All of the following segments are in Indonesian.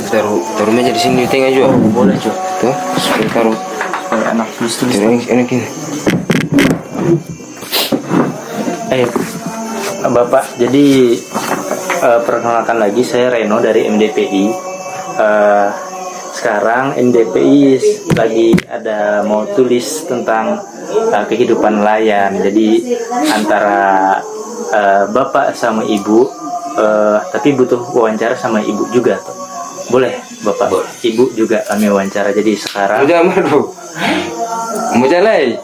taruh meja di sini di tengah juga. Boleh cuy. Tuh, supaya taruh. Supaya anak tulis-tulis. Enak ini. Bapak, jadi perkenalkan lagi, saya Reno dari MDPI. Sekarang MDPI lagi ada mau tulis tentang kehidupan nelayan. Jadi antara Bapak sama Ibu, tapi butuh wawancara sama Ibu juga. Boleh Bapak, Ibu juga kami wawancara. Jadi sekarang mau jalan.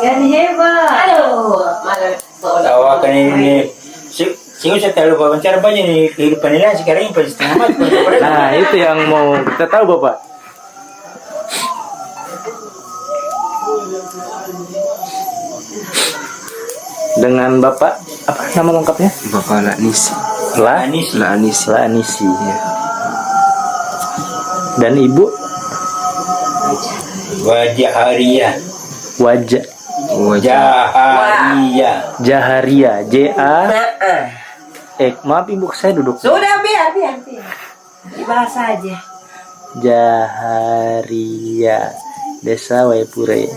Jadi hebat. Aduh, malah tawakan ini sih saya terlalu wawancara banyak nih kehidupan nelayan sekarang ini pasti setengah mati. nah itu yang mau kita tahu Bapak. Dengan Bapak apa nama lengkapnya? Bapak Lanisi. Lanisi. Ya. Dan Ibu Wajaharia. Jaharia. JA. Maaf Ibu, saya duduk. sudah biar. Dibahas aja. Jaharia, Desa Waipure.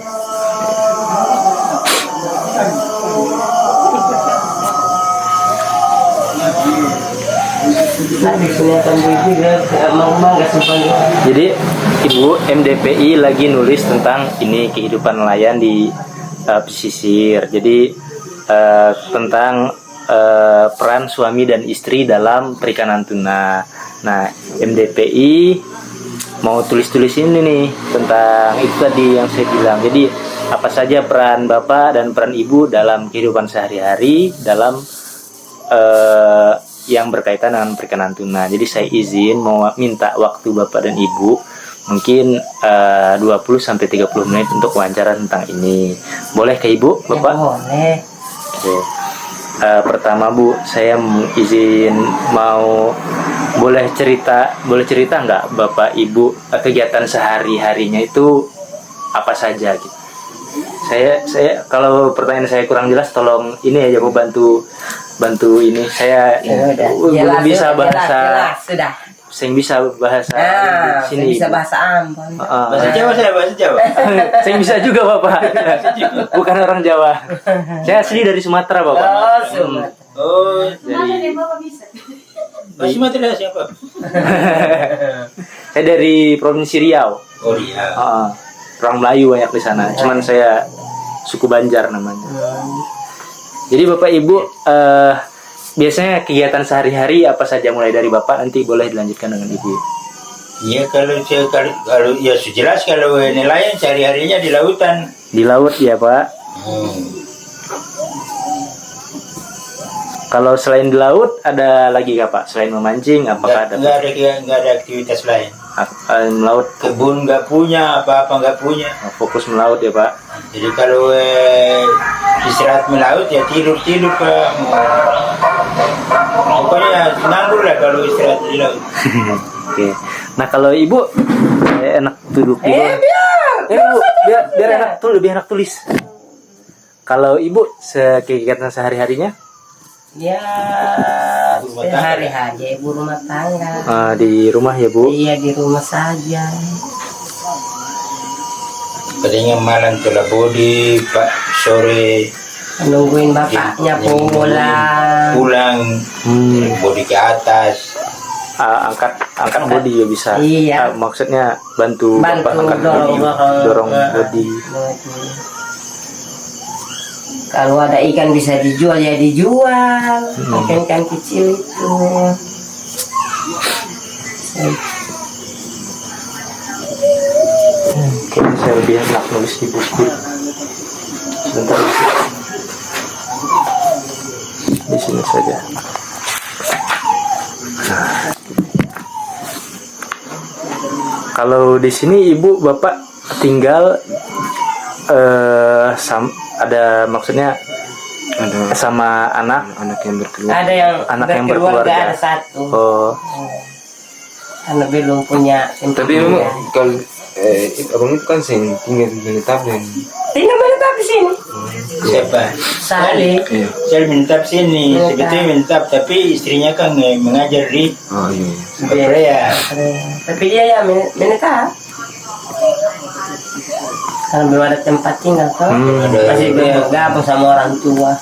Jadi Ibu, MDPI lagi nulis tentang ini kehidupan nelayan di pesisir. Jadi tentang peran suami dan istri dalam perikanan tuna. Nah, MDPI mau tulis-tulis ini nih tentang itu tadi yang saya bilang. Jadi apa saja peran Bapak dan peran Ibu dalam kehidupan sehari-hari dalam yang berkaitan dengan perikanan tuna. Jadi saya izin mau minta waktu Bapak dan Ibu mungkin 20-30 menit untuk wawancara tentang ini. Boleh ke Ibu, Bapak? Ya, boleh. Oke. Pertama Bu, saya izin mau boleh cerita nggak Bapak Ibu kegiatan sehari-harinya itu apa saja gitu. Saya kalau pertanyaan saya kurang jelas tolong ini aja Bu, bantu ini saya belum bisa bahasa. Sudah. Saya bisa bahasa Saya bisa bahasa Ambon. Bahasa Jawa. Saya bisa juga Bapak. Bukan orang Jawa. Saya asli dari Sumatera Bapak. Oh, Sumatera. Oh, Dari Bapak bisa. masih mati lah siapa? Saya dari Provinsi Riau. Oh iya. Orang Melayu banyak di sana. Cuman saya suku Banjar namanya. Jadi Bapak Ibu biasanya kegiatan sehari-hari apa saja mulai dari Bapak, nanti boleh dilanjutkan dengan Ibu. Iya kalau ya jelas kalau nelayan sehari-harinya di lautan. Di laut ya Pak. Kalau selain di laut ada lagi nggak Pak? Selain memancing apakah ada? Nggak ada aktivitas lain. Melaut. Kebun nggak punya, apa-apa nggak punya. Fokus melaut ya Pak. Jadi kalau istirahat melaut ya tidur Pak. Pokoknya nganggur lah kalau istirahat di laut. Oke. Nah kalau Ibu enak duduk di bawah. Ibu biar enak tulis. Kalau Ibu kegiatan sehari-harinya? Ya, sehari-hari ibu rumah tangga. Di rumah ya Bu? Iya, di rumah saja. Kadang malam telah bodi, Pak sore Nungguin bapaknya pulang. bodi ke atas. Angkat bodi ya bisa. Iya. Maksudnya bantu Bapak angkat dorong bodi. Kalau ada ikan bisa dijual ya dijual. Ikan kecil itu. Kayaknya saya lebih enak nulis di buku. Sebentar. Di sini saja. Kalau di sini Ibu Bapak tinggal ada maksudnya sama anak yang berkeluarga. Ada yang berkeluarga. Ada satu. Oh. Anak belum punya. Tapi memang kalau abang itu kan tinggal menetap dan tinggal menetap di sini. Siapa? Saleh. Iya. Saya menetap sini, Menetap. sebetulnya menetap, tapi istrinya kan mengajar di Oh iya. Korea. Tapi dia ya menetap. Karena belum ada tempat tinggal tuh. Masih bergabung sama orang tua.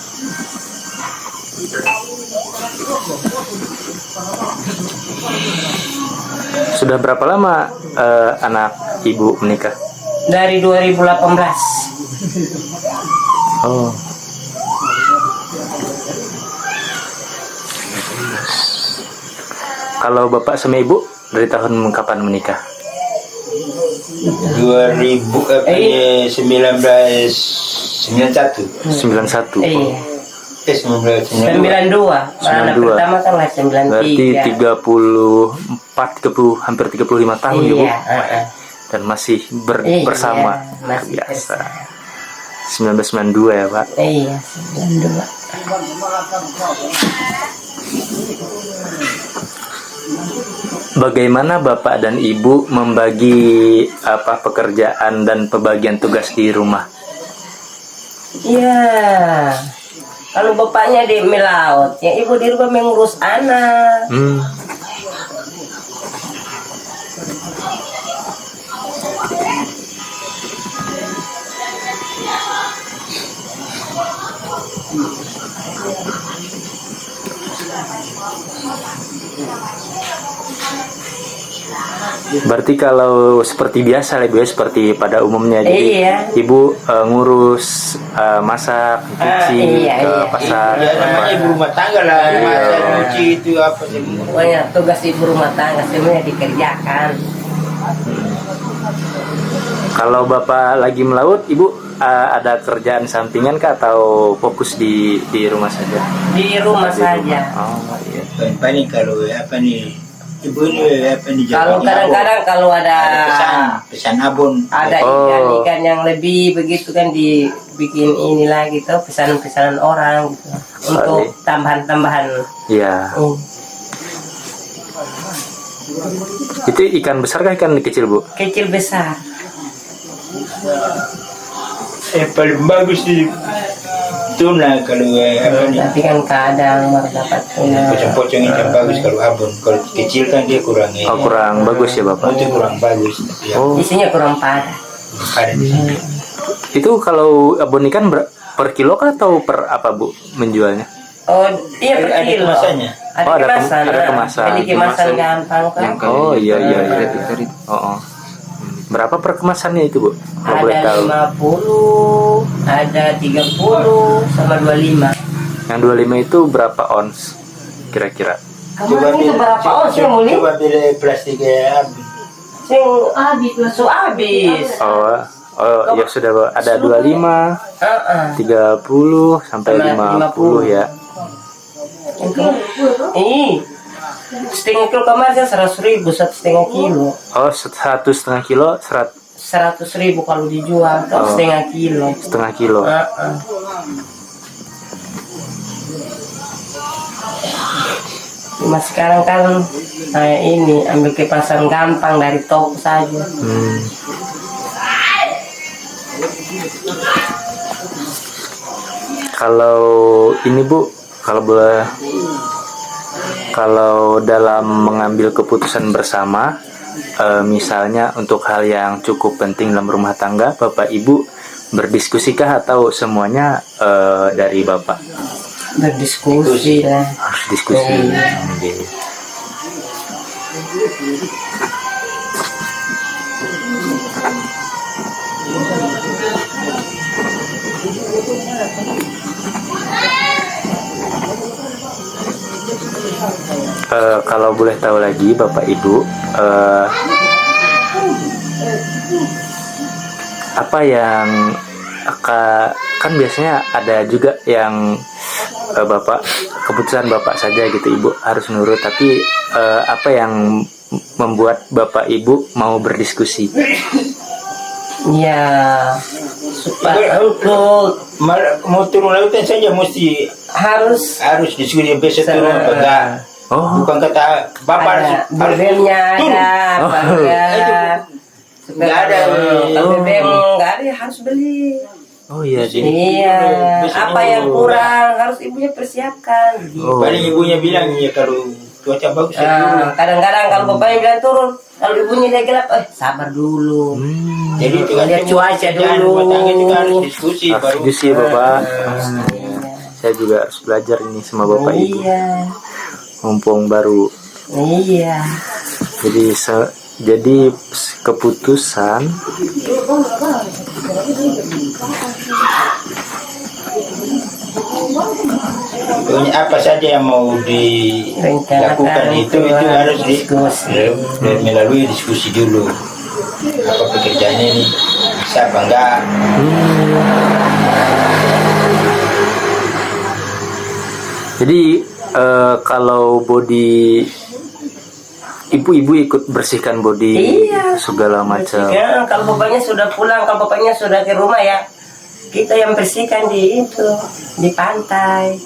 Sudah berapa lama anak ibu menikah? Dari 2018. Oh. Kalau bapak sama ibu dari tahun kapan menikah? 1991. 91. Iya. 1992. 92. Anak 92. pertama kan lah 93. Berarti 30 hampir 35 tahun ya Bu. Iya, Dan masih Iya, bersama. masih Biasa. 1992 ya Pak. Iya, 92. Bagaimana Bapak dan Ibu membagi pekerjaan dan pembagian tugas di rumah? Iya. Kalau bapaknya di melaut, ya ibu di rumah mengurus anak. Berarti kalau seperti biasa lah Ibu ya, seperti pada umumnya. Jadi Iya. Ibu ngurus masak, cuci, Iya, ke iya, pasar. Ya namanya ibu rumah tangga lah, masak, cuci itu apa sih? Pokoknya tugas ibu rumah tangga semuanya dikerjakan. Kalau Bapak lagi melaut, Ibu ada kerjaan sampingan kah atau fokus di rumah saja? Di rumah saja. Oh iya. Paling kalau apa nih, ibu ini apa nih? Kalau kadang-kadang kalau ada pesan abon. ada ikan-ikan yang lebih begitu kan dibikin ini lagi tuh pesanan-pesanan orang gitu untuk tambahan-tambahan. Iya. Itu ikan besar kah ikan kecil Bu? Kecil besar. Paling bagus di tuna kalau apa nih? Tapi kan kadang baru dapat tuna. Pocong-pocong ikan bagus kalau abon. Kalau kecil kan dia kurang. Oh kurang bagus ya Bapak? Itu kurang bagus. Tapi ya, Oh Isinya kurang padat. ada di sini. itu kalau abon ikan per kilo kah atau per apa Bu menjualnya? Oh, iya per Ada kilo. kemasannya. Ada Oh, ada kemasan. ada kemasan. Jadi kemasan gampang kan. Yang kayak Oh iya iya iya. liter itu. Oh. Berapa per kemasannya itu Bu? Kalau boleh Ada tahu. 50, ada 30, sama 25. Yang 25 itu berapa ons kira-kira? Kemarin itu berapa ons ya Muli? Coba pilih plastik ya. Sing habis. Oh ya sudah Bu. Ada 25, 30 sampai Sama 50 ya. Setengah kilo kemarin 100.000, 1,5 kilo. Oh 1,5 kilo 100.000 kalau dijual, atau setengah kilo. setengah kilo. Cuma sekarang kan ini ambil ke pasar gampang dari toko saja. Kalau ini Bu, kalau dalam mengambil keputusan bersama, misalnya untuk hal yang cukup penting dalam rumah tangga, Bapak Ibu berdiskusikah atau semuanya dari Bapak? Berdiskusi lah. Harus diskusi. Oke. Kalau boleh tahu lagi Bapak Ibu, apa yang kan biasanya ada juga yang Bapak keputusan Bapak saja gitu, Ibu harus nurut, tapi apa yang membuat Bapak Ibu mau berdiskusi? Ya, supaya untuk Mau turun lautan saja mesti harus diskusi besok turun apa enggak. Oh, Bukan kata bapak ada harus BBM-nya turun. ada, apa ya. Nggak ada. Kalau BBM nggak ada ya harus beli. Oh iya, jadi Iya, apa yang kurang harus ibunya persiapkan. Oh. Paling ibunya bilang ya kalau cuaca bagus ya dulu. Kadang-kadang kalau bapaknya bilang turun, kalau ibunya dia gelap, sabar dulu. Jadi itu kan Lihat cuaca dulu. rumah tangga itu kan harus diskusi baru. diskusi Bapak. Saya juga harus belajar ini sama Bapak Ibu. Iya, Mumpung baru. iya. Jadi keputusan Pokoknya apa saja yang mau dilakukan itu harus melalui diskusi dulu. Apa pekerjaannya ini bisa apa enggak? Jadi kalau body ibu-ibu ikut bersihkan body Iya. segala macam. Ya, kalau bapaknya sudah pulang, kalau bapaknya sudah ke rumah ya, kita yang bersihkan di pantai.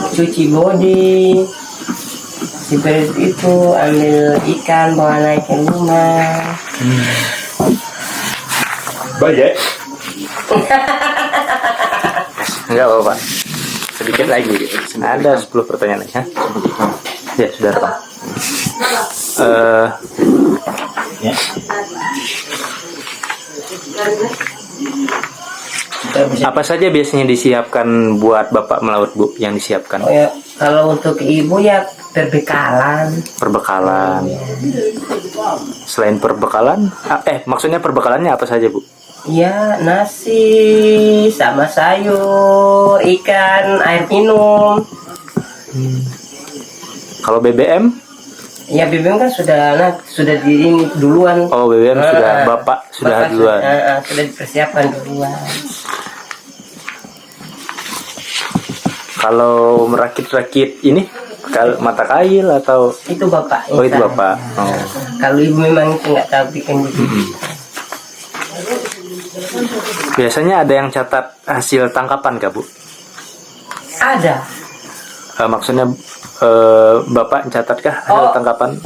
Cuci body, seperti itu, ambil ikan bawa naik ke rumah. Banyak. Enggak apa-apa. Sedikit lagi. Ada 10 pertanyaan lagi. Ya, sudah rekam. Ya. Apa saja biasanya disiapkan buat Bapak melaut, Bu, yang disiapkan? Oh ya, kalau untuk ibu ya perbekalan. Perbekalan. Selain perbekalan, maksudnya perbekalannya apa saja, Bu? Ya, nasi sama sayur, ikan, air minum. Kalau BBM? Ya BBM kan sudah di ini duluan. Oh, BBM sudah Bapak sudah duluan. Sudah dipersiapkan duluan. Kalau merakit-rakit ini mata kail atau Itu bapak. oh itu Bapak. Oh. Kalau ibu memang itu nggak tahu bikin gitu. Biasanya ada yang catat hasil tangkapan kah, Bu? Ada. Maksudnya Bapak catat kah hasil tangkapan?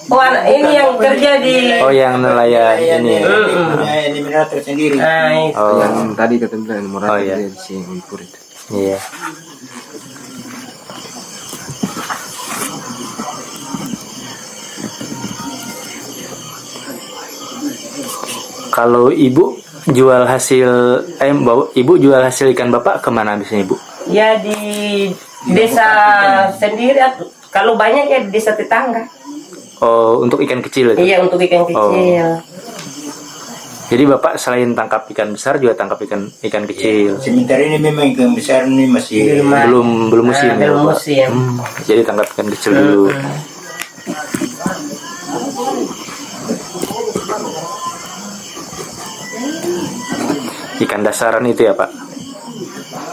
Oh, ini yang kerja di. Oh, yang nelayan ini. Ini benar tersendiri. Nah, itu. Oh, Yang tadi kata bilang murah iya. di sini Uipur itu. Iya. Kalau ibu jual hasil ibu jual hasil ikan Bapak kemana biasanya, Bu? Ya di desa sendiri. Kalau banyak ya di desa tetangga. Oh, untuk ikan kecil itu. Iya, untuk ikan kecil. Jadi Bapak selain tangkap ikan besar juga tangkap ikan kecil. Sementara ini memang ikan besar ini masih Belum musim ya, belum Bapak? musim. Jadi tangkap ikan kecil dulu. Ikan dasaran itu ya, Pak?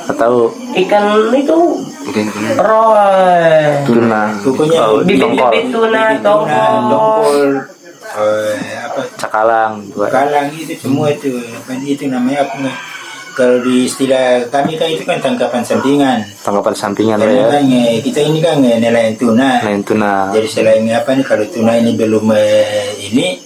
Atau Ikan itu Mungkin roy. tuna? pokoknya Bibit-bibit tuna, tongkol. apa Cakalang, buat kalang itu semua itu namanya apa nggak? Kalau di istilah kami kan itu kan tangkapan sampingan. tangkapan sampingan Karena ya. kan kita ini kan nelayan tuna. Nelayan tuna. Jadi selain apa nih kalau tuna ini belum ini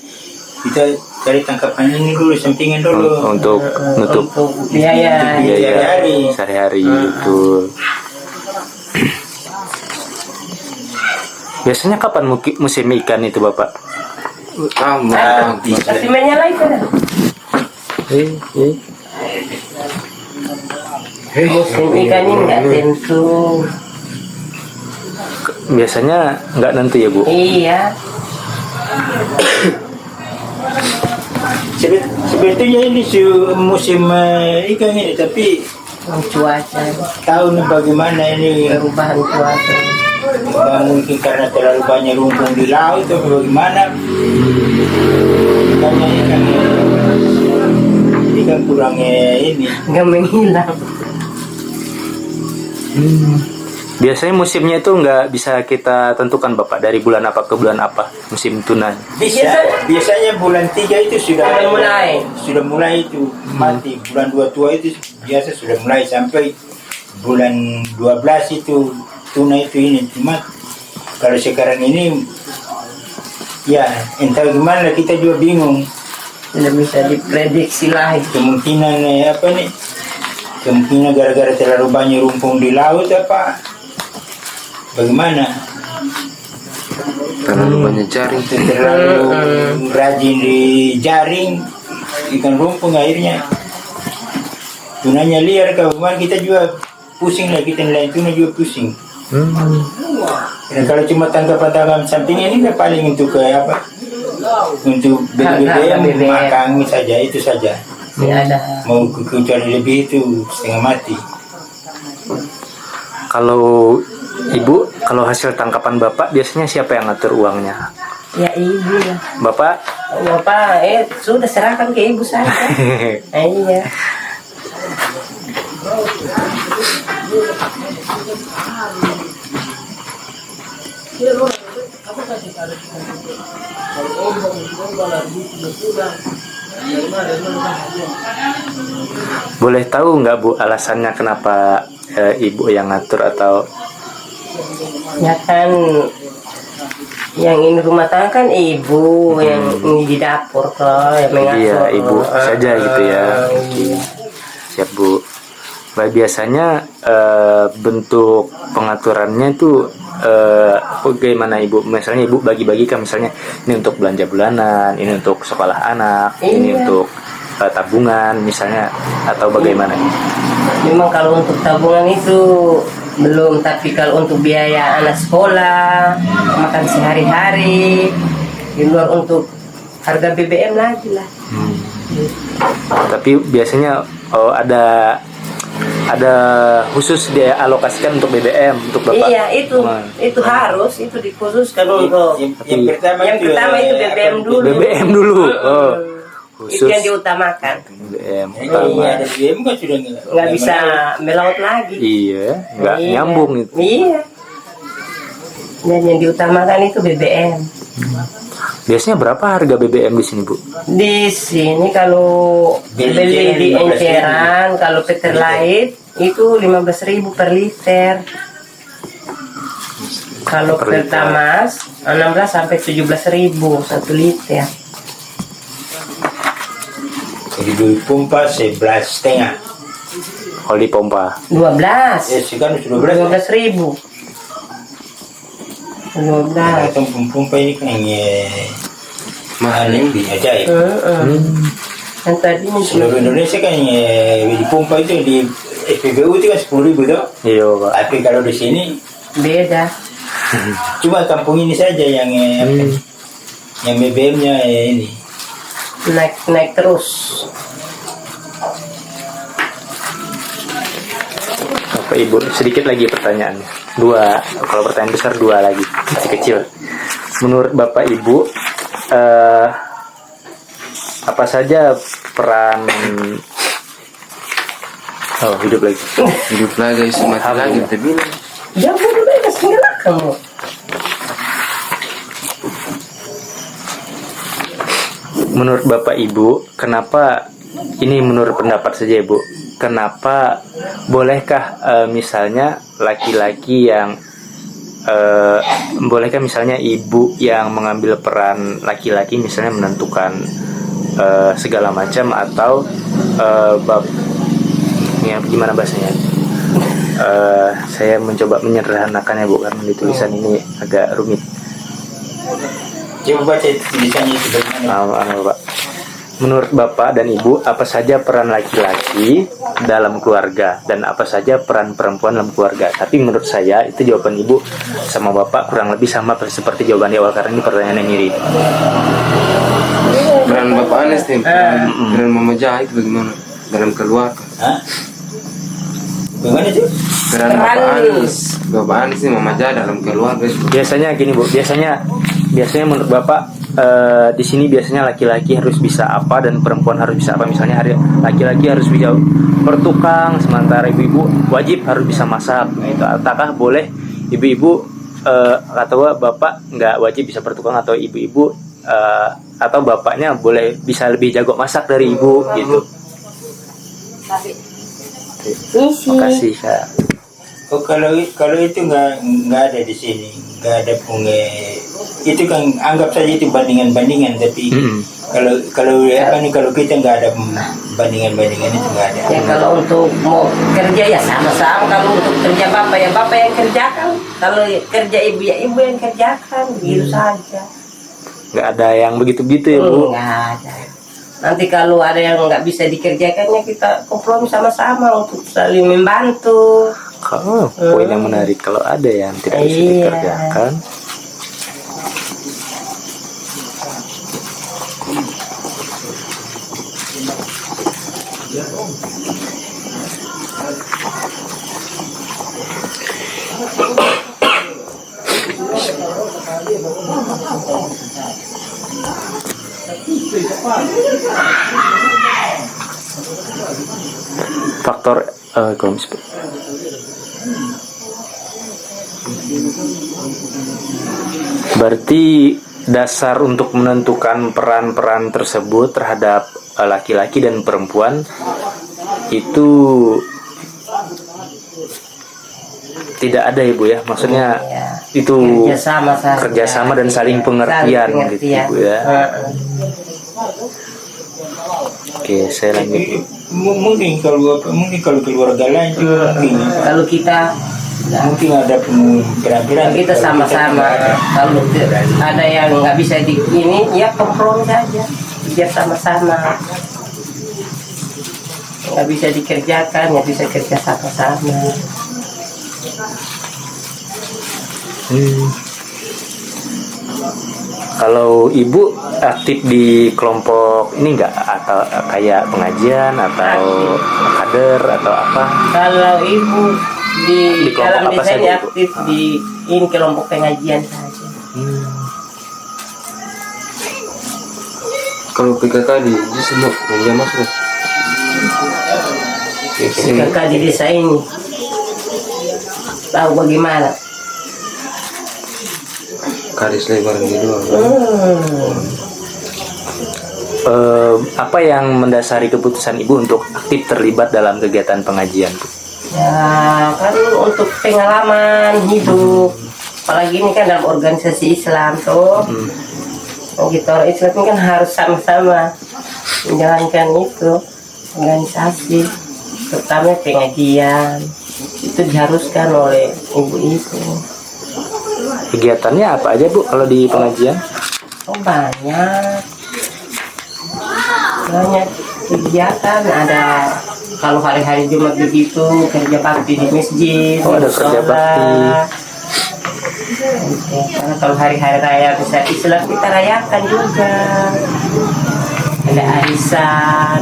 kita cari tangkapan ini dulu sampingan dulu. Untuk nutup Untuk biaya. Sehari-hari. sehari-hari betul. Biasanya kapan musim ikan itu, Bapak? Kasih menyala itu dah. Musim ikan ini nggak tentu. Biasanya nggak nentu ya, Bu? Iya. Sebetulnya ini musim ikan ini, tapi Cuaca, tahu nih bagaimana ini perubahan cuaca. mungkin karena terlalu banyak rumpun di laut atau bagaimana ikan kurangnya ini. Nggak menghilang. Biasanya musimnya itu nggak bisa kita tentukan, Bapak, dari bulan apa ke bulan apa musim tuna. Biasanya bulan 3 itu sudah mulai itu mati. Bulan 22 itu biasa sudah mulai sampai bulan 12 itu tuna itu ini. Cuma kalau sekarang ini ya entah gimana kita juga bingung. Tidak bisa diprediksi lah itu. Kemungkinan apa nih? Kemungkinan gara-gara terlalu banyak rumpung di laut apa? Bagaimana? Terlalu banyak jaring. Terlalu rajin di jaring ikan rumpung akhirnya tunanya liar. Kalau kemarin kita juga pusing lah, kita nelayan tuna juga pusing. Dan kalau cuma tangkapan sampingnya ini kan paling untuk apa? Untuk BBM makan saja, itu saja. Tidak ada. Mau kecuali lebih itu setengah mati. Kalau Ibu, kalau hasil tangkapan Bapak biasanya siapa yang ngatur uangnya? Ya ibu lah. Bapak? Bapak sudah serahkan ke ibu saja. Iya. Boleh tahu nggak Bu alasannya kenapa Ibu yang ngatur atau? Ya kan yang ini rumah tangga kan ibu, yang ini di dapur kok yang mengatur. Iya, Ibu saja gitu ya. Iya. Siap Bu. Bah, biasanya bentuk pengaturannya itu bagaimana Ibu? Misalnya Ibu bagi-bagi kan, misalnya ini untuk belanja bulanan, ini untuk sekolah anak, ini untuk tabungan misalnya, atau bagaimana? Memang kalau untuk tabungan itu belum, tapi kalau untuk biaya anak sekolah, makan sehari-hari, di luar untuk harga BBM lagi lah. Tapi biasanya ada khusus dia alokasikan untuk BBM untuk Bapak. Iya, itu harus, itu dikhususkan untuk Yang pertama itu BBM dulu. BBM dulu. Oh. Itu Khusus yang diutamakan. BBM Iya, utama. ada BBM kan sudah Nggak bisa melaut lagi. Iya, nggak Iya. nyambung itu. Iya. Dan yang diutamakan itu BBM. Biasanya berapa harga BBM di sini, Bu? Di sini kalau beli di enceran, kalau Peterlite itu 15.000 per liter. Kalau Per liter. Pertamax 16 sampai 17.000 1 liter. Jadi dulu pompa 11,5. Kalau di pompa. 12. Sekarang sudah berapa? 12.000. 12. Itu pompa ini kan mahal lebih ajaib. Yang tadi Seluruh Indonesia kan di pompa itu di SPBU itu kan 10.000 tuh. Iya, Pak. Tapi kalau di sini beda. cuma kampung ini saja yang yang BBM-nya ini. Naik terus. Bapak Ibu, sedikit lagi pertanyaan. 2. Kalau pertanyaan besar 2 lagi. Kecil-kecil. Menurut Bapak Ibu, apa saja peran hidup lagi. Hidup lagi, mati lagi, kita bilang. Ya bodoh bebas ngelak kamu. Menurut Bapak Ibu, kenapa ini menurut pendapat saja Ibu? Kenapa bolehkah misalnya laki-laki yang bolehkah misalnya ibu yang mengambil peran laki-laki misalnya menentukan segala macam, atau ya, gimana bahasanya? Saya mencoba menyederhanakannya Bu, karena di tulisan ini agak rumit. Coba baca tulisannya itu bagaimana? Pak. Menurut Bapak dan Ibu, apa saja peran laki-laki dalam keluarga dan apa saja peran perempuan dalam keluarga? Tapi menurut saya itu jawaban Ibu sama Bapak kurang lebih sama seperti jawaban di awal, karena ini pertanyaan yang mirip. Peran Bapak Anes nih, peran Mama Jahit bagaimana dalam keluarga? Hah? Bagaimana sih? Peran Bapak Anes nih, Mama Jahit dalam keluarga. Biasanya gini Bu, biasanya menurut Bapak di sini biasanya laki-laki harus bisa apa dan perempuan harus bisa apa. Misalnya laki-laki harus bisa bertukang, sementara ibu-ibu wajib harus bisa masak. Itu apakah boleh ibu-ibu atau bapak nggak wajib bisa bertukang, atau ibu-ibu atau bapaknya boleh bisa lebih jago masak dari ibu gitu? Terima kasih Kak. Oh, kalau itu nggak ada di sini, nggak ada itu kan anggap saja itu bandingan-bandingan, tapi Mm. kalau apa nih, kalau kita nggak ada bandingan-bandingan itu nggak ada. Ya kalau untuk mau kerja ya sama-sama. Kalau untuk kerja bapak ya bapak yang kerjakan. Kalau kerja ibu ya ibu yang kerjakan. Begitu saja. Nggak ada yang begitu-begitu ya Bu. Nggak ada. Nanti kalau ada yang nggak bisa dikerjakan ya kita kompromi sama-sama untuk saling membantu. Oh, poin yang menarik, kalau ada yang tidak bisa Iya. dikerjakan. Faktor ekonomis. Berarti dasar untuk menentukan peran-peran tersebut terhadap laki-laki dan perempuan itu tidak ada Ibu ya, maksudnya Ya. itu Kerjasama saja. kerjasama dan saling pengertian, gitu Ibu ya. Oke, saya lanjut. Mungkin kalau keluarga lain juga Kalau kita mungkin ada peran-peran kita sama-sama. Kalau ada yang nggak bisa di ini ya kompromi saja. Biar sama-sama. Nggak bisa dikerjakan, nggak bisa kerja sama-sama. Kalau Ibu aktif di kelompok ini enggak, atau kayak pengajian atau kader atau apa? Kalau ibu di Di kelompok dalam apa desa saja, ini Ibu? aktif di ini kelompok pengajian saja. Kalau PKK di semua yang masuk. Kakak di desa ini tahu bagaimana? Karis lebaran gitu. Apa yang mendasari keputusan Ibu untuk aktif terlibat dalam kegiatan pengajian, Bu? Ya kan untuk pengalaman hidup, apalagi ini kan dalam organisasi Islam tuh. Kita orang Islam ini kan harus sama-sama menjalankan itu organisasi, terutama pengajian itu diharuskan oleh ibu itu. Kegiatannya apa aja Bu kalau di pengajian? Oh banyak kegiatan, ada kalau hari-hari Jumat begitu kerja bakti di masjid. Oh, ada kerja bakti. Karena kalau hari-hari raya besar Islam kita rayakan juga, ada arisan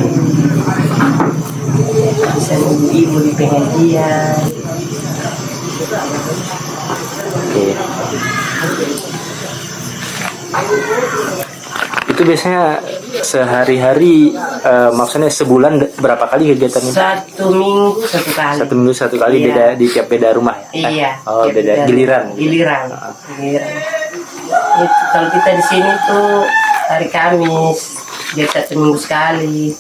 ibu-ibu di pengajian. Oke. Itu biasanya sehari-hari, maksudnya sebulan berapa kali kegiatan itu? 1 minggu 1 kali. 1 minggu 1 kali, Iya. beda di tiap beda rumah ya? Iya. Oh, tiap beda daerah. giliran. Giliran. Itu, kalau kita di sini tuh hari Kamis, jadi 1 minggu sekali.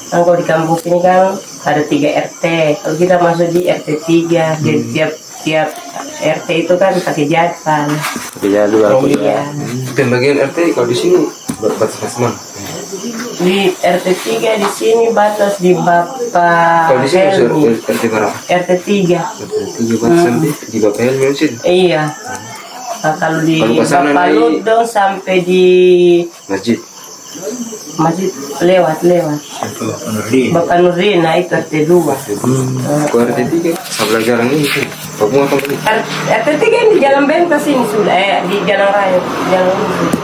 Kan kalau di kampung sini kan ada 3 RT. Kalau kita masuk di RT 3, jadi tiap RT itu kan pakai jadwal. Beda dua. Iya. Pembagian RT kalau di sini batas mana? Di RT 3 di sini batas di Bapak Kalau di sini Helmi. RT berapa? RT 3. RT 3 batas sampai di Bapak Helmi di sini. Iya. Nah, kalau di Kalau ke sana Bapak naik- Ludong sampai di Masjid. masjid lewat. Bapak Nurdin, nah itu RT 2. Kalau RT 3 sebelah jalan ini sih. Papua apa ini? RT 3 di Jalan Bentas ini sudah, di Jalan Raya. Jalan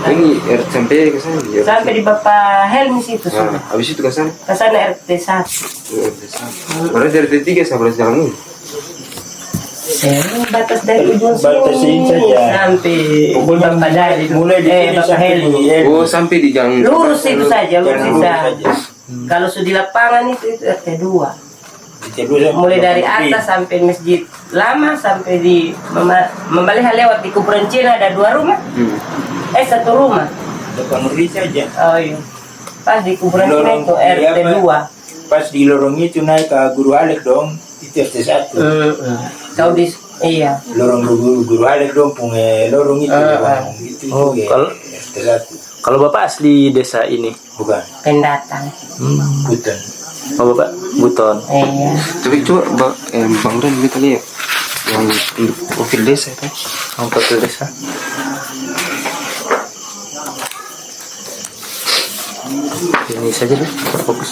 Ini RT sampai ke sana. Ya. sampai di Bapak Helmi situ sudah. Nah, habis itu ke sana. Ke sana RT 1. RT 1. Berarti RT 3 sebelah jalan ini. Batas dari ujung Batas sini sini saja. sampai Pokoknya Bapak Dari, mulai di sini Bapak sampai Helmi. di Oh, sampai di jalan Lurus itu saja, lurus Jalan lurus saja. saja. Kalau sudah di lapangan itu RT 2. Terus Mulai dari atas sampai masjid lama sampai di Membaliha lewat di kuburan Cina ada 2 rumah. 1 rumah. depan Nuri saja. Oh iya. Pas di kuburan Cina Lorong itu RT 2. Pas di lorong itu naik ke Guru Alek dong, itu RT 1. Kalau di Iya. Lorong guru ada dong punya lorong itu. Itu Oh, ya, kalau- RT 1. Kalau Bapak asli desa ini? Bukan, Pendatang. hutan. Oh, Bapak Buton. Iya. Tapi coba Bang Ren kita lihat yang untuk profil desa itu. Oh, profil desa. Ini saja deh, fokus.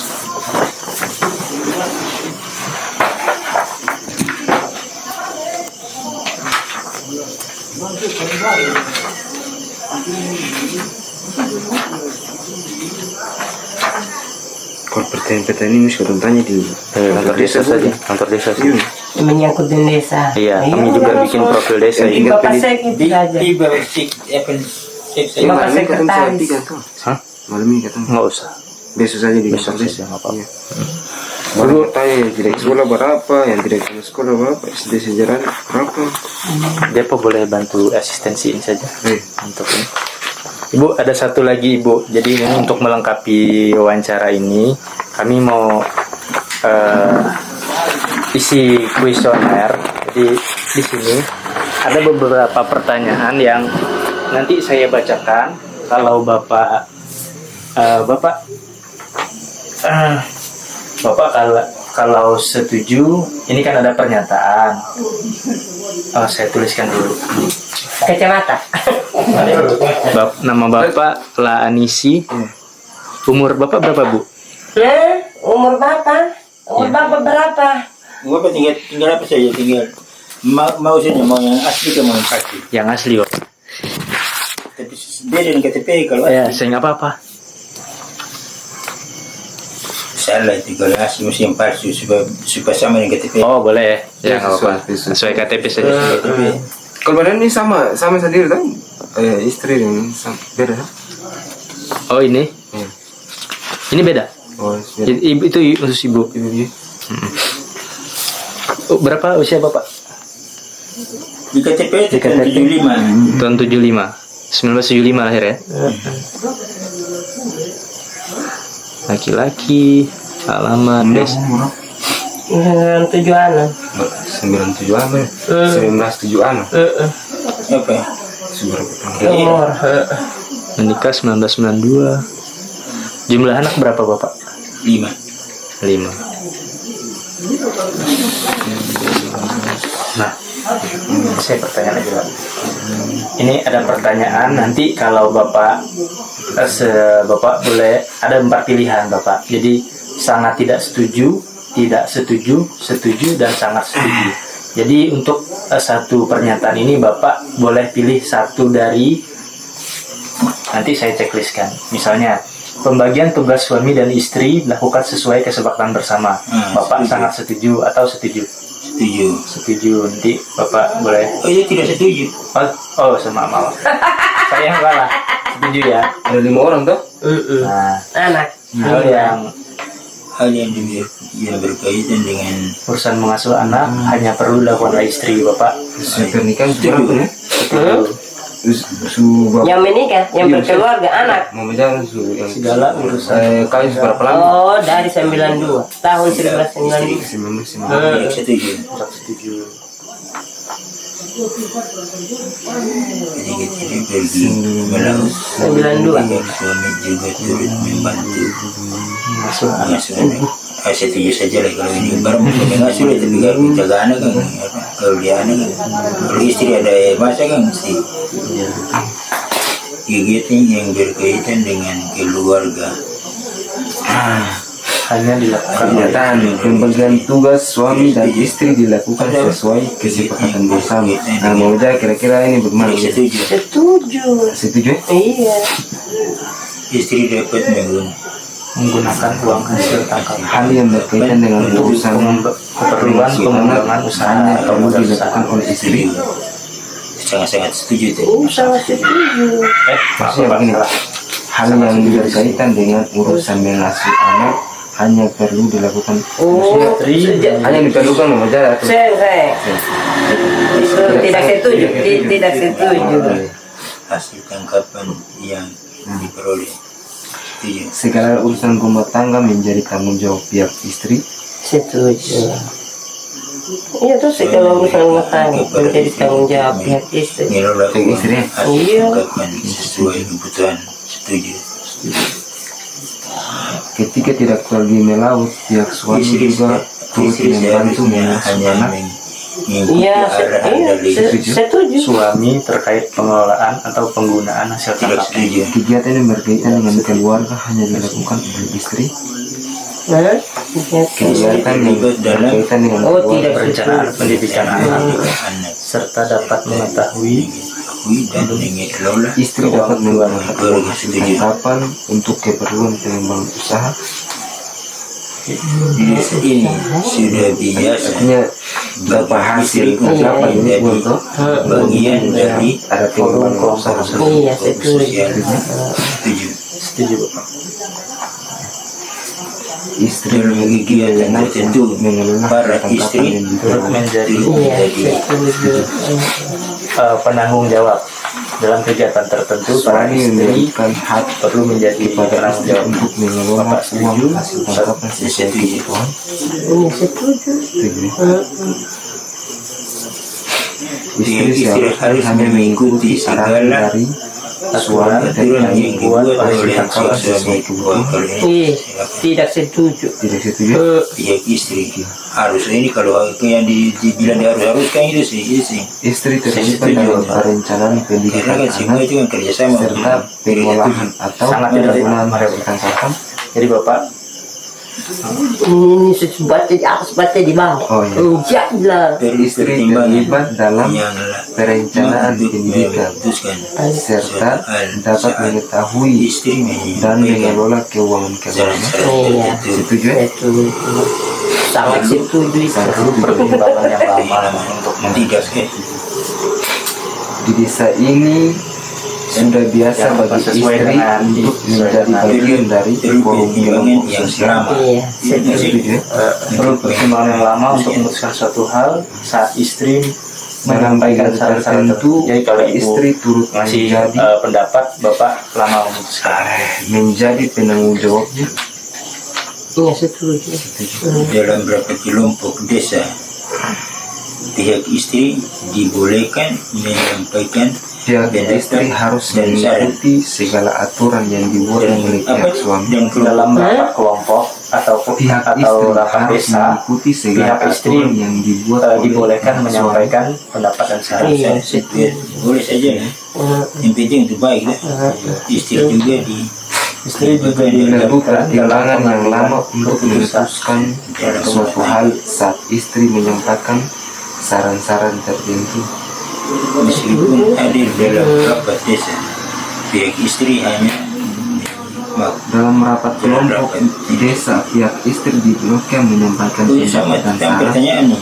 Kalau pertanyaan-pertanyaan ini sudah tanya di Kantor desa saja, kantor desa saja. Iya. Menyangkut dengan desa. Iya, kami juga bikin profil desa Yang ini. tinggal Bapak pilih. saya gitu Di saja. bawah cek apa Ini Bapak malam ini katanya sekretaris. saya tiga tuh. Hah? Malam ini katanya. Nggak usah. Besok saja di Besok kantor desa. saja, nggak apa-apa. Iya. Baru tanya yang tidak sekolah berapa, yang tidak sekolah berapa, SD sejarah berapa. Depo boleh bantu asistensiin saja Eh, untuk ini. Ibu, ada satu lagi Ibu. Jadi ini untuk melengkapi wawancara ini, kami mau isi kuesioner. Jadi di sini ada beberapa pertanyaan yang nanti saya bacakan. Kalau Bapak kalau setuju, ini kan ada pernyataan. Oh, saya tuliskan dulu. Kacamata. Nama Bapak La Anisi. Umur Bapak berapa, Bu? Umur Bapak? Umur Bapak berapa? Bapak tinggal apa saja tinggal mau saja mau yang asli ke mau yang palsu. Yang asli, Pak. Tapi beda dengan KTP kalau Ya, asli. saya nggak apa-apa. Salah itu kalau asli mesti yang palsu supaya sama dengan KTP. Oh, boleh. Ya, Ya, nggak apa-apa. sesuai. Sesuai KTP saja. KTP. kalau badan ini sama sendiri kan? Istri yang beda kan? Oh, ini. Iya. Ini beda. Oh, beda. Ibu itu khusus Ibu. Iya. Oh, berapa usia Bapak? Di KTP itu Di KTP. 75. Tahun 75. 1975 lahir ya. Laki-laki, alamat, desa. 97-an. 97 an, 1907 an. Apa ya? Umur. Menikah 1992. Jumlah anak berapa Bapak? 5. 5. Nah, saya pertanyaan lagi Pak. Ini ada pertanyaan nanti kalau Bapak Bapak boleh ada 4 pilihan Bapak. Jadi sangat tidak setuju, tidak setuju, setuju dan sangat setuju. Jadi untuk satu pernyataan ini Bapak boleh pilih satu dari, nanti saya checklistkan. Misalnya pembagian tugas suami dan istri dilakukan sesuai kesepakatan bersama. Bapak setuju. sangat setuju atau setuju? Setuju. Setuju. Nanti Bapak boleh. Oh iya tidak setuju. Oh maaf. Saya yang salah. Setuju ya. Ada 5 orang tuh? Nah, Anak. hal yang Hal yang berkaitan dengan urusan mengasuh anak hanya perlu dilakukan oleh istri Bapak. Pernikahan berapa ya? Su bapak Yang menikah, yang Iya, berkeluarga, anak. mau menjalan su yang Segala urusan. kalian berapa lama? Oh, dari 92. Tahun 1992. 19. tidak setuju. Setuju. Jadi kita pergi melaut. 92. Dan suami juga turut membantu Mengasuh anak. mengasuh anak. Setuju saja lah kalau ini baru mengasuh lah tapi kalau jaga anak kan kalau dia anak kan kalau istri ada masa kan mesti kegiatan yang berkaitan dengan keluarga. Hanya dilakukan oleh Pernyataan pembagian tugas suami dan istri dilakukan sesuai kesepakatan bersama. Nah, mau menjawab kira-kira ini bagaimana? Tidak setuju. Setuju. Setuju? Iya. Istri dapat menggunakan uang hasil tangkap Hal yang berkaitan dengan urusan keperluan pengembangan usaha hanya atau perlu modal dilakukan usaha. oleh istri. sangat-sangat setuju tuh. Sangat setuju. Maksudnya begini, hal yang berkaitan dengan urusan mengasuh anak hanya perlu dilakukan. Oh, sejak Hanya diperlukan memelihara. saya itu tidak setuju, tidak setuju. Hasil tangkapan yang diperoleh. Setuju. Segala urusan rumah tangga menjadi tanggung jawab pihak istri. Setuju. Iya tuh segala urusan rumah tangga menjadi tanggung jawab pihak istri. Mengelola Pihak istri ya? Iya. ungkapkan sesuai kebutuhan. Setuju. Ketika tidak pergi melaut, pihak suami juga turut membantu mengurus anak. Iya, setuju. Suami terkait pengelolaan atau penggunaan hasil Tidak tangkap. setuju. Kegiatan yang berkaitan dengan keluarga hanya dilakukan oleh istri. Nah, Kegiatan yang berkaitan dengan Oh, keluarga tidak Perencanaan pendidikan anak Anak serta dapat mengetahui dan mengelola istri dapat menggunakan uang hasil tangkapan untuk keperluan pengembangan usaha. ini sudah biasa. Artinya berapa hasil tangkapan ini untuk Bagian dari ada pengembangan usaha. Iya, setuju. setuju. setuju Bapak. Istri Dalam kegiatan tertentu mengelola para tangkapan istri yang Turut diperoleh. menjadi Iya, setuju. penanggung jawab dalam kegiatan tertentu. Para Suami istri memberikan hak perlu menjadi kepada penanggung istri jawab. untuk mengelola Bapak setuju? uang hasil tangkapan sesuai kebutuhan. Iya, setuju. Setuju. Istri Istri seharusnya harus hanya mengikuti arahan segala dari Aturan suami dan aturan yang yang dibuat hasil oleh tangkapan suami. sesuai kebutuhan. Kalau Iya, tidak setuju. Tidak setuju? pihak istri harus ini kalau yang dibilang harus kan itu sih. Istri terlibat Setuju. dalam perencanaan Karena pendidikan kan semua anak itu kan kerjasama. serta pengolahan atau Sangat tidak penggunaan ada. hasil tangkapan. Jadi Bapak Ini sesuatu di atas baca di bawah. Oh, iya. Janganlah. Istri terlibat dalam perencanaan pendidikan memutuskan serta dapat mengetahui istri dan mengelola keuangan keluarga. Iya, Setuju ya? setuju. Sangat setuju itu. pertimbangan yang lama untuk tidak Di desa ini sudah biasa Yang bagi sesuai istri dengan untuk sesuai menjadi dengan bagian dari forum kelompok yang sosial. lama. Iya, Setuju ya? perlu pertimbangan yang lama untuk memutuskan suatu hal saat istri Dalam menyampaikan kegiatan saran-saran tertentu, Jadi kalau ibu istri turut ngasih menjadi pendapat, Bapak lama memutuskan. menjadi penanggung jawabnya. iya setuju. Dalam beberapa kelompok desa, pihak istri dibolehkan menyampaikan Pihak istri harus mengikuti segala aturan yang dibuat oleh pihak suami. dan Dalam rapat kelompok atau Pihak atau istri rapat harus desa, mengikuti segala pihak istri aturan yang dibuat oleh dibolehkan pihak menyampaikan pendapat dan saran. Iya, boleh saja ya. Yang penting itu baik lah. Istri juga di Istri juga suami. Perlu dilibatkan pertimbangan yang lama untuk keputusan. memutuskan suatu hal saat istri menyampaikan saran-saran tertentu. meskipun hadir dalam rapat desa, pihak istri hanya Dalam rapat kelompok desa, pihak istri dibolehkan menyampaikan sama pendapat dan tentang saran. pertanyaan nih.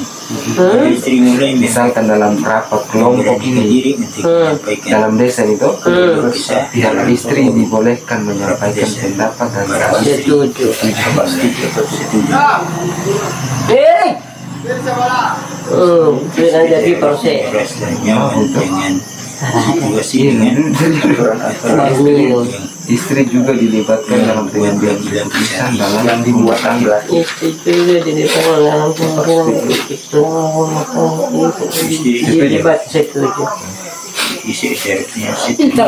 Istri mulai Misalkan dalam rapat kelompok ini diri untuk menyampaikan dalam desa itu, kisah pihak istri dibolehkan menyampaikan pendapat dan saran. Setuju. setuju. Sudah jadi proses. Rasa nyaman dengan situasi dengan Minum. Istri juga dilibatkan dalam pengambilan keputusan dalam yang dibuat laki-laki. Istri juga jadi dalam dilibat setuju. isi seharusnya setuju.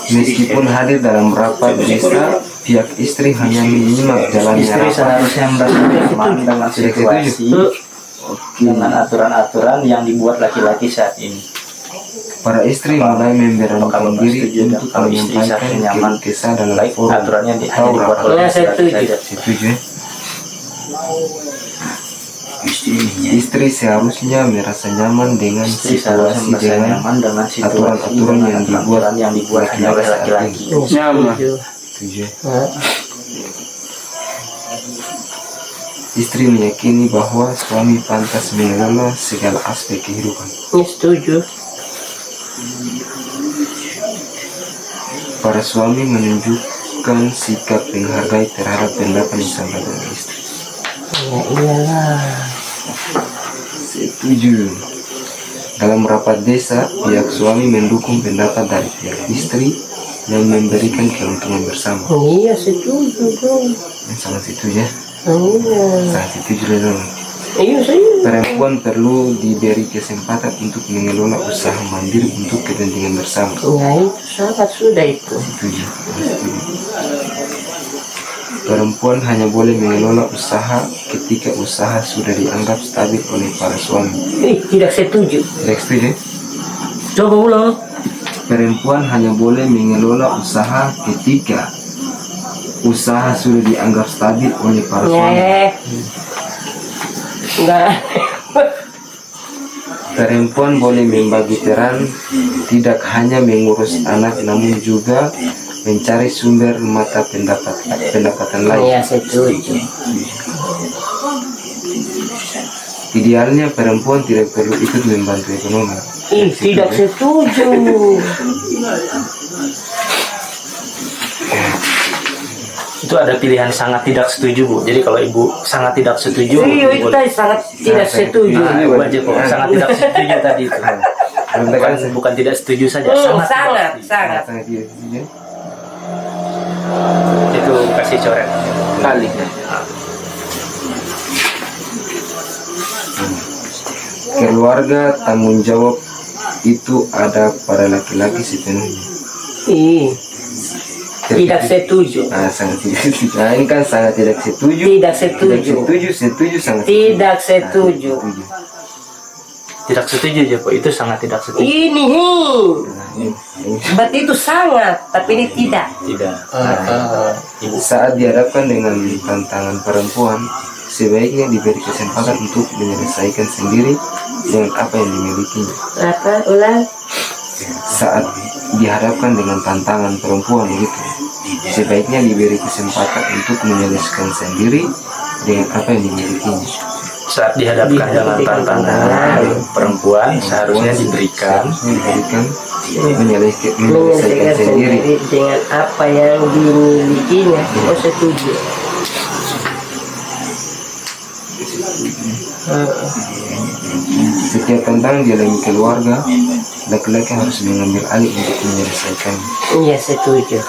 Meskipun hadir dalam rapat desa, pihak istri hanya menyimak jalannya Istri rapat. seharusnya merasa nyaman dengan situasi dengan aturan-aturan yang dibuat laki-laki saat ini. Para istri mulai memberanikan diri Setuju, untuk kalau istri menyampaikan seharusnya nyaman, keluh kesah dalam baik forum aturannya hanya atau dibuat rapat. oleh Nah, saya laki-laki setuju. saja. Setuju ya? Istrinya Istri seharusnya merasa nyaman dengan Istri seharusnya situasi merasa dengan nyaman dengan situasi aturan-aturan dengan yang dibuat aturan yang dibuat hanya oleh laki-laki. Setuju. Setuju ya? Istri meyakini bahwa suami pantas mengelola segala aspek kehidupan. Setuju. Para suami menunjukkan sikap menghargai terhadap pendapat yang disampaikan oleh istri. Ya iyalah. Setuju. Dalam rapat desa, pihak suami mendukung pendapat dari pihak istri yang memberikan keuntungan bersama. Iya setuju dong. Sangat setuju ya. Iya. Sangat setuju dengan Iya saya. perempuan perlu diberi kesempatan untuk mengelola usaha mandiri untuk kepentingan bersama. Ya itu sangat sudah itu. Setuju. Perempuan hanya boleh mengelola usaha ketika usaha sudah dianggap stabil oleh para suami. Tidak setuju. Tidak setuju? Coba ulang. Perempuan hanya boleh mengelola usaha ketika usaha sudah dianggap stabil oleh para suami. Enggak. Perempuan boleh membagi peran, tidak hanya mengurus anak namun juga mencari sumber mata pendapatan lain. Ya setuju. Idealnya perempuan tidak perlu ikut membantu ekonomi. Tidak setuju. Itu ada pilihan sangat tidak setuju, Bu. Jadi kalau Ibu sangat tidak setuju, Iya Ibu itu tadi sangat tidak setuju. Ibu aja kok sangat tidak setuju tadi itu. Bukan tidak setuju saja, sangat Sangat. Sangat tidak setuju. itu kasih coret. Kali. Keluarga tanggung jawab itu ada pada laki-laki sepenuhnya. Tidak setuju. Sangat tidak setuju. Nah, ini kan sangat tidak setuju. Tidak setuju. Setuju sangat. Tidak setuju. Tidak setuju aja, Pak. Itu sangat tidak setuju. Ini berarti itu sangat, tapi ini tidak. Tidak. Saat dihadapkan dengan tantangan perempuan, sebaiknya diberi kesempatan untuk menyelesaikan sendiri dengan apa yang dimilikinya. Apa? Ulang. Saat dihadapkan dengan tantangan perempuan gitu, sebaiknya diberi kesempatan untuk menyelesaikan sendiri dengan apa yang dimilikinya. Saat dihadapkan dengan tantangan perempuan, seharusnya diberikan menyelesaikan sendiri dengan apa yang dimilikinya. Oh setuju. Setiap tantangan dialami keluarga, laki-laki harus mengambil alih untuk menyelesaikan. Iya setuju.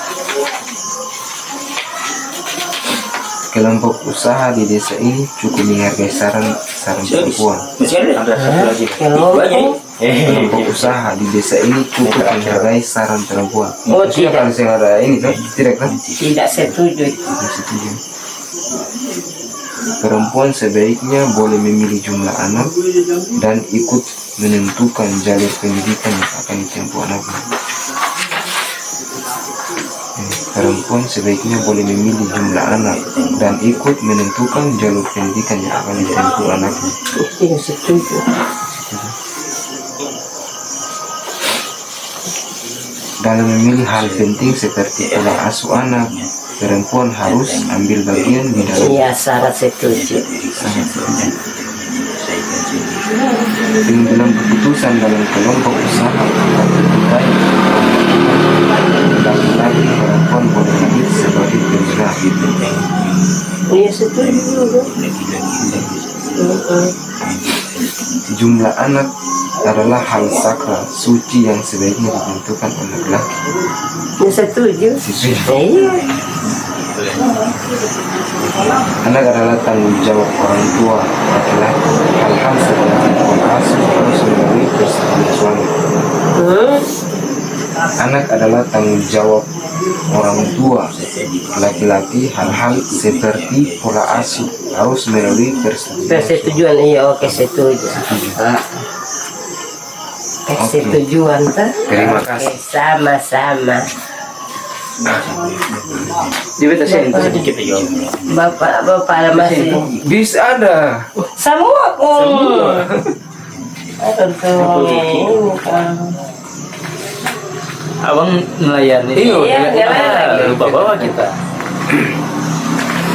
Kelompok usaha di desa ini cukup menghargai saran perempuan. Ada satu lagi. Kelompok usaha di desa ini cukup menghargai saran perempuan. Oh, Maksudnya tidak. kalau saya ada ini tuh tidak kan? Tidak setuju. Tidak setuju. Perempuan sebaiknya boleh memilih jumlah anak dan ikut menentukan jalur pendidikan yang akan ditempuh anaknya. Perempuan sebaiknya boleh memilih jumlah anak dan ikut menentukan jalur pendidikan yang akan ditempuh anaknya. Tidak setuju. Dalam memilih hal penting seperti pola asuh anak, perempuan harus ambil bagian di dalam. Iya sangat setuju. Pengambilan keputusan dalam kelompok usaha akan terkait laki-laki perempuan boleh hadir sebagai penggerak. Iya setuju. Jumlah anak adalah hal sakral suci yang sebaiknya ditentukan oleh laki. Iya setuju. Iya. Anak adalah tanggung jawab orang tua laki-laki. Hal-hal seperti pola asuh harus melalui persetujuan suami. Anak adalah tanggung jawab orang tua laki-laki. Hal-hal seperti pola asuh harus melalui persetujuan. Persetujuan iya oke setuju. Persetujuan tuh. Terima kasih. Sama-sama. Dibetasin sedikit aja. Bapak masih Bis ada. semua tentunya Abang nelayan ini. Iya, lupa bawa kita.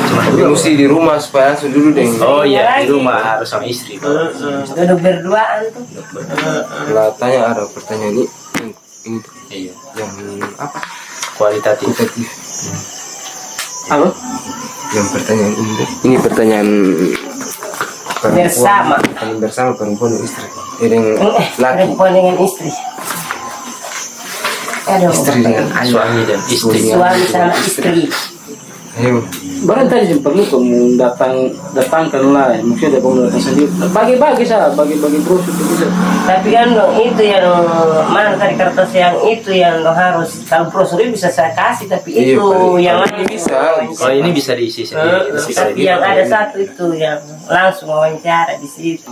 Tapi mesti di rumah supaya langsung dulu deh. Oh iya, di rumah harus sama istri. duduk berduaan tuh. Lah tanya ada pertanyaan ini Iya. yang apa? Kualitatif. Kualitatif. Apa? Yang pertanyaan ini pertanyaan Bersama. bersama perempuan dan istri. Dengan laki. Perempuan dengan istri. Aduh, Istri dengan ayah. Suami dan istri. suami sama istri. Ayo Barangkali yang perlu kamu datangkan lah, maksudnya kamu datang sendiri. Bagi-bagi terus itu bisa. Tapi kan dong itu yang mana tadi kertas yang itu yang dong harus kalau brosur bisa saya kasih tapi Iya, itu Pak. yang Kalau lain ini bisa. Oh ini bisa diisi sendiri. tapi yang ada satu itu yang langsung wawancara di situ.